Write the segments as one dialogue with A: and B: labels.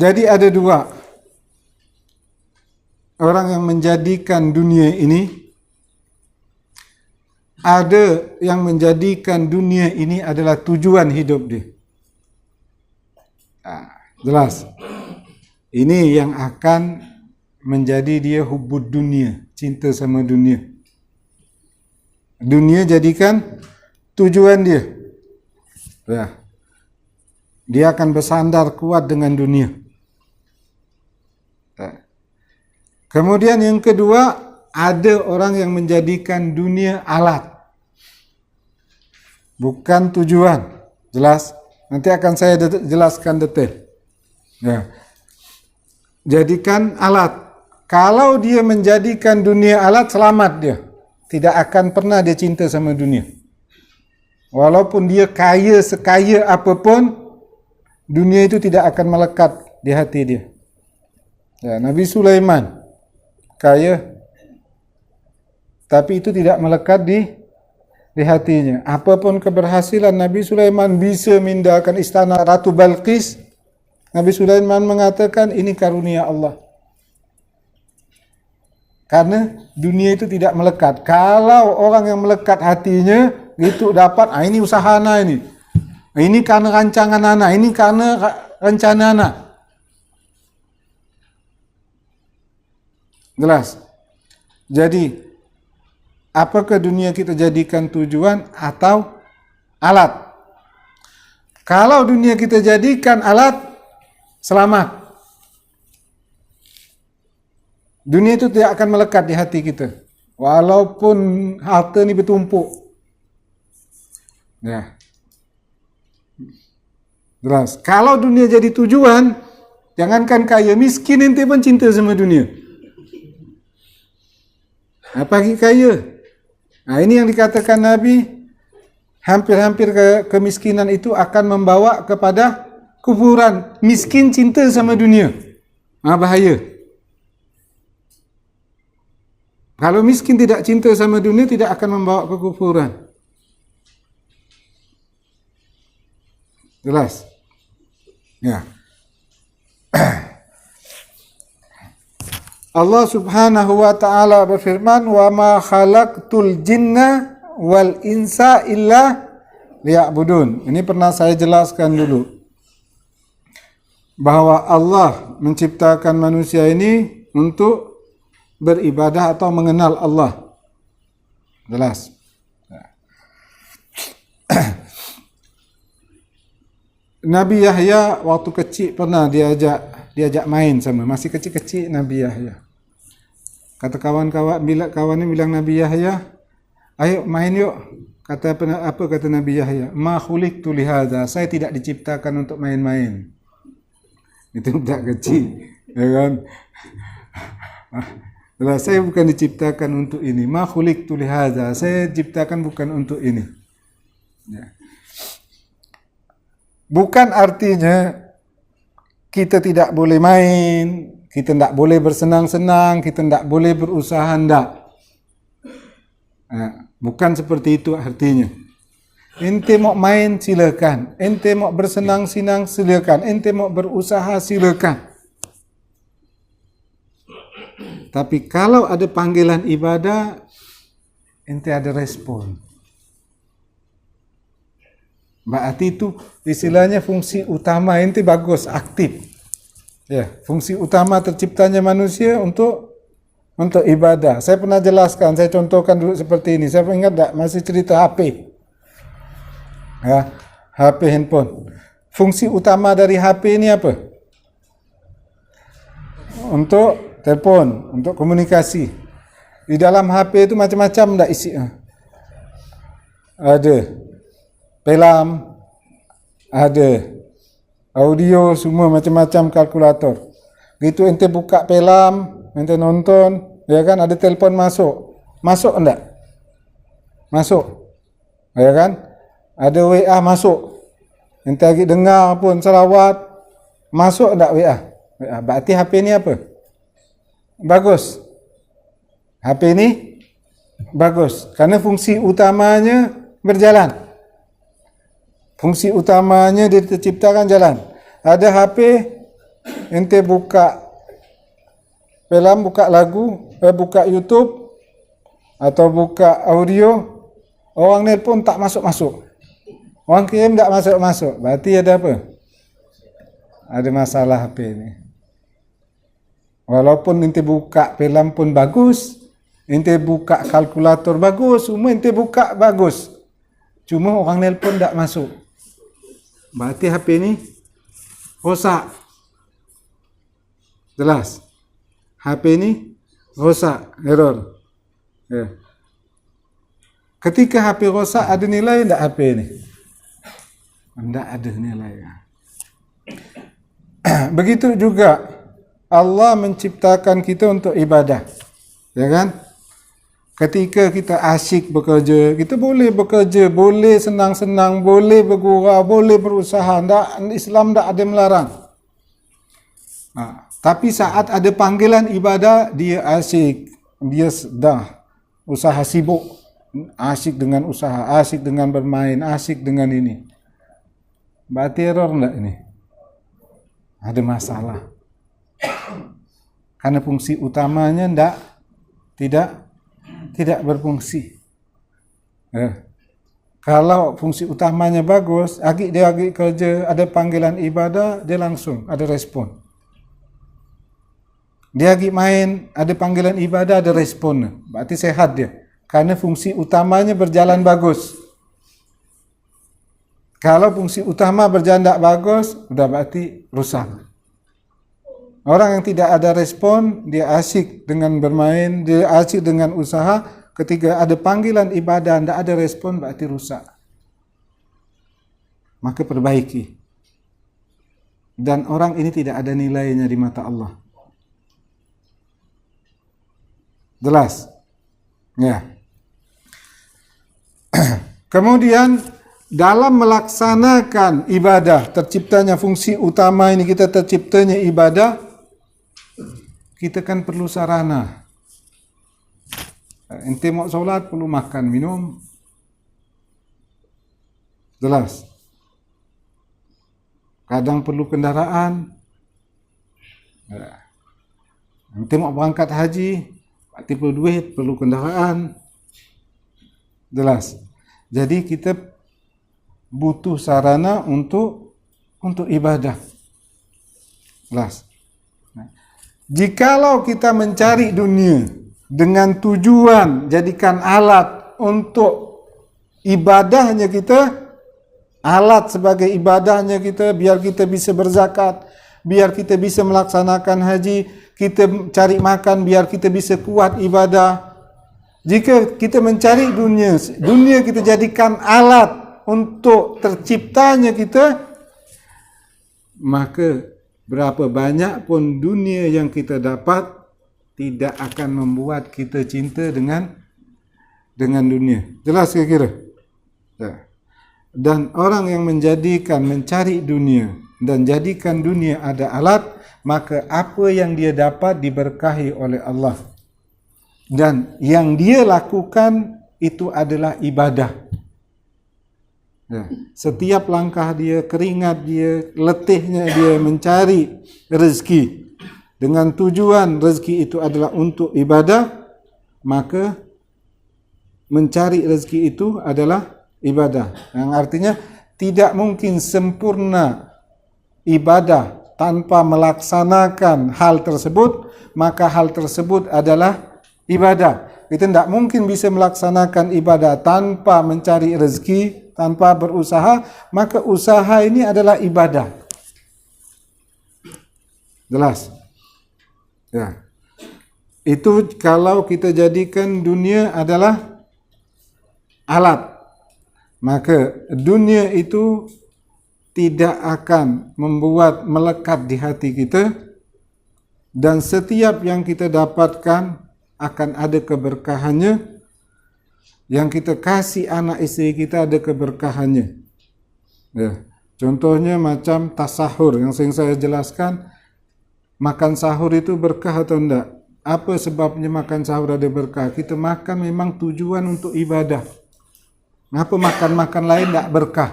A: Jadi ada dua orang yang menjadikan dunia ini. Ada yang menjadikan dunia ini adalah tujuan hidup dia. Jelas. Ini yang akan menjadi dia hubud dunia, cinta sama dunia. Dunia jadikan tujuan dia. Ya. Dia akan bersandar kuat dengan dunia. Ya. Kemudian yang kedua, ada orang yang menjadikan dunia alat, bukan tujuan. Jelas? Nanti akan saya jelaskan detail. Ya. Jadikan alat. Kalau dia menjadikan dunia alat, selamat dia. Tidak akan pernah dia cinta sama dunia. Walaupun dia kaya sekaya apapun, dunia itu tidak akan melekat di hati dia. Ya, Nabi Sulaiman kaya, tapi itu tidak melekat di hatinya. Apapun keberhasilan Nabi Sulaiman bisa mindahkan istana Ratu Balqis, Nabi Sulaiman mengatakan ini karunia Allah. Karena dunia itu tidak melekat. Kalau orang yang melekat hatinya, itu dapat, ini usaha anak ini. Ini karena rancangan anak, ini karena rencana anak. Jelas? Jadi, apakah dunia kita jadikan tujuan atau alat? Kalau dunia kita jadikan alat, selamat. Dunia itu tidak akan melekat di hati kita. Walaupun harta ini bertumpuk. Ya. Jelas. Kalau dunia jadi tujuan, jangankan kaya, miskin ente pun cinta sama dunia. Apalagi kaya. Nah, ini yang dikatakan Nabi, hampir-hampir kemiskinan itu akan membawa kepada kufuran. Miskin cinta sama dunia. Bahaya. Kalau miskin tidak cinta sama dunia, tidak akan membawa ke kufuran. Jelas? Ya. Allah Subhanahu wa taala berfirman, "Wa ma khalaqtul jinna wal insa illa liya'budun." Ini pernah saya jelaskan dulu. Bahwa Allah menciptakan manusia ini untuk beribadah atau mengenal Allah. Jelas. Nabi Yahya waktu kecil pernah diajak main sama, masih kecil-kecil Nabi Yahya. Kata kawannya bilang Nabi Yahya, "Ayo main yuk." Kata apa kata Nabi Yahya? "Ma khuliqtu li hadza." Saya tidak diciptakan untuk main-main. Itu budak kecil, ya kan? Saya bukan diciptakan untuk ini. Ma khuliqtu li hadza. Saya diciptakan bukan untuk ini. Ya. Bukan artinya kita tidak boleh main, kita tidak boleh bersenang-senang, kita tidak boleh berusaha, tidak. Bukan seperti itu artinya. Ente mau main silakan, ente mau bersenang-senang silakan, ente mau berusaha silakan. Tapi kalau ada panggilan ibadah, ente ada respon. Berarti itu istilahnya fungsi utama ente bagus, aktif. Ya, fungsi utama terciptanya manusia untuk ibadah. Saya pernah jelaskan, saya contohkan dulu seperti ini. Saya ingat tak masih cerita HP. Ya, HP handphone. Fungsi utama dari HP ini apa? Untuk telepon, untuk komunikasi. Di dalam HP itu macam-macam tak isi. Ada film, ada audio, semua macam-macam kalkulator. Gitu ente buka film, ente nonton, ya kan, ada telepon masuk. Masuk enggak? Masuk. Ya kan? Ada WA masuk. Ente lagi dengar pun selawat, masuk enggak WA? Berarti HP ni apa? Bagus. HP ini bagus karena fungsi utamanya berjalan. Fungsi utamanya dia terciptakan jalan. Ada HP ente buka film, buka lagu, buka YouTube atau buka audio, orang nelpon tak masuk-masuk, orang kirim tak masuk-masuk, berarti ada apa? Ada masalah HP ini. Walaupun ente buka film pun bagus, ente buka kalkulator bagus, semua ente buka bagus, cuma orang nelpon tak masuk, berarti HP ini rosak. Jelas? HP ini rosak, error. Ya. Ketika HP rosak, ada nilai tak HP ini? Tidak ada nilai. Begitu juga Allah menciptakan kita untuk ibadah, ya kan? Ketika kita asyik bekerja, kita boleh bekerja, boleh senang-senang, boleh bergurau, boleh berusaha. Islam tak ada melarang. Tapi saat ada panggilan ibadah, dia asyik, dia dah usaha sibuk, asyik dengan usaha, asyik dengan bermain, asyik dengan ini. Berarti error enggak ini? Ada masalah. Karena fungsi utamanya tidak berfungsi. Kalau fungsi utamanya bagus, dia kerja, ada panggilan ibadah, dia langsung ada respon. Dia main, ada panggilan ibadah, ada respon. Berarti sehat dia. Karena fungsi utamanya berjalan bagus. Kalau fungsi utama berjalan tak bagus, sudah berarti rusak. Orang yang tidak ada respon, dia asyik dengan bermain, dia asyik dengan usaha. Ketika ada panggilan ibadah, tidak ada respon, berarti rusak. Maka perbaiki. Dan orang ini tidak ada nilainya di mata Allah. Jelas? Ya. Kemudian dalam melaksanakan ibadah, terciptanya fungsi utama ini, kita terciptanya ibadah, kita kan perlu sarana. Ente mau solat perlu makan, minum. Jelas? Kadang perlu kendaraan. Ente mau berangkat haji, berarti perlu duit, perlu kendaraan. Jelas? Jadi kita butuh sarana untuk ibadah. Jelas? Jikalau kita mencari dunia dengan tujuan jadikan alat untuk ibadahnya kita, alat sebagai ibadahnya kita, biar kita bisa berzakat, biar kita bisa melaksanakan haji, kita cari makan biar kita bisa kuat ibadah. Jika kita mencari dunia kita jadikan alat untuk terciptanya kita, maka berapa banyak pun dunia yang kita dapat tidak akan membuat kita cinta dengan dunia. Jelas kira-kira? Ya. Dan orang yang mencari dunia dan jadikan dunia ada alat, maka apa yang dia dapat diberkahi oleh Allah. Dan yang dia lakukan itu adalah ibadah. Ya. Setiap langkah dia, keringat dia, letihnya dia mencari rezeki dengan tujuan rezeki itu adalah untuk ibadah, maka mencari rezeki itu adalah ibadah. Yang artinya tidak mungkin sempurna ibadah tanpa melaksanakan hal tersebut, maka hal tersebut adalah ibadah. Kita tidak mungkin bisa melaksanakan ibadah tanpa mencari rezeki, tanpa berusaha, maka usaha ini adalah ibadah. Jelas? Ya. Itu kalau kita jadikan dunia adalah alat, maka dunia itu tidak akan membuat melekat di hati kita, dan setiap yang kita dapatkan akan ada keberkahannya. Yang kita kasih anak istri kita ada keberkahannya. Ya. Contohnya macam tasahur yang sering saya jelaskan. Makan sahur itu berkah atau tidak? Apa sebabnya makan sahur ada berkah? Kita makan memang tujuan untuk ibadah. Kenapa makan lain tidak berkah?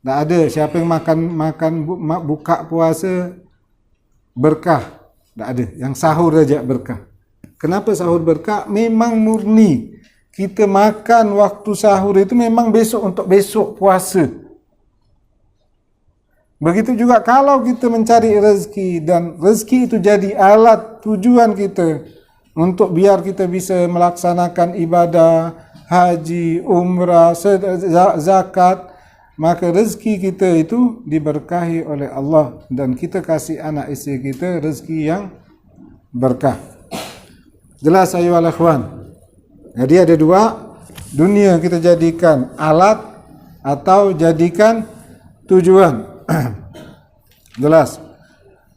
A: Tak ada. Siapa yang makan buka puasa berkah. Tak ada. Yang sahur saja berkah. Kenapa sahur berkah? Memang murni. Kita makan waktu sahur itu memang besok untuk besok puasa. Begitu juga kalau kita mencari rezeki dan rezeki itu jadi alat tujuan kita untuk biar kita bisa melaksanakan ibadah, haji, umrah, zakat, maka rezeki kita itu diberkahi oleh Allah dan kita kasih anak isteri kita rezeki yang berkah. Jelas ayuhal ikhwan. Jadi ada dua, dunia kita jadikan alat atau jadikan tujuan. Jelas.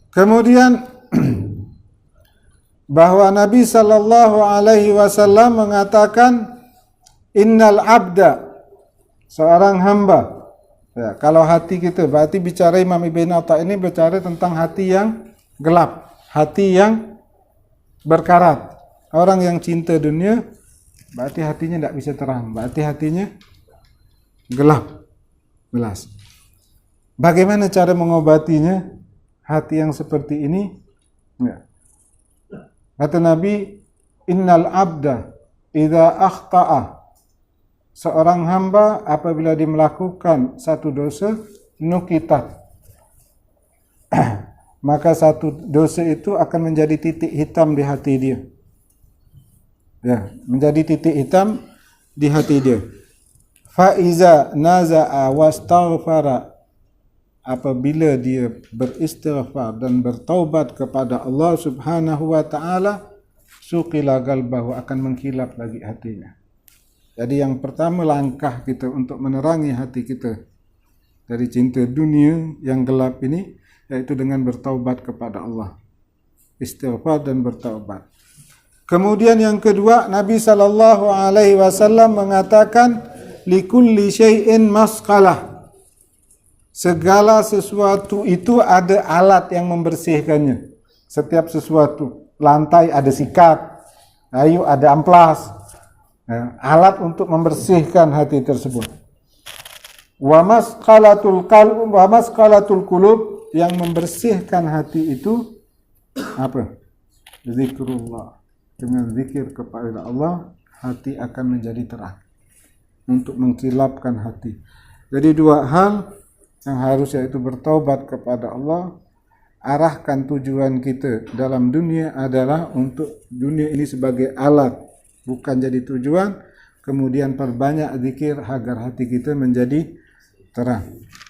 A: Kemudian bahwa Nabi sallallahu alaihi wasallam mengatakan innal abda, seorang hamba. Ya, kalau hati kita, berarti bicara Imam Ibn Atha ini bicara tentang hati yang gelap, hati yang berkarat. Orang yang cinta dunia, berarti hatinya tidak bisa terang, berarti hatinya gelap. Jelas. Bagaimana cara mengobatinya hati yang seperti ini? Ya. Kata Nabi, innal abda idza akhta'a, seorang hamba apabila dia melakukan satu dosa, nukitat, maka satu dosa itu akan menjadi titik hitam di hati dia. Ya, menjadi titik hitam di hati dia. Fa iza naza'a wastaghfara, apabila dia beristighfar dan bertaubat kepada Allah Subhanahu wa taala, suqila qalbahu, akan mengkilap lagi hatinya. Jadi yang pertama langkah kita untuk menerangi hati kita dari cinta dunia yang gelap ini, yaitu dengan bertaubat kepada Allah. Istighfar dan bertaubat. Kemudian yang kedua, Nabi sallallahu alaihi wasallam mengatakan likulli syai'in masqalah. Segala sesuatu itu ada alat yang membersihkannya. Setiap sesuatu, lantai ada sikat, kayu ada amplas. Ya, alat untuk membersihkan hati tersebut. Wa masqalatul qalb, wa masqalatul qulub, yang membersihkan hati itu apa? Zikrullah. Dengan zikir kepada Allah, hati akan menjadi terang untuk mengkilapkan hati. Jadi dua hal yang harus, yaitu bertaubat kepada Allah, arahkan tujuan kita dalam dunia adalah untuk dunia ini sebagai alat, bukan jadi tujuan. Kemudian perbanyak zikir agar hati kita menjadi terang.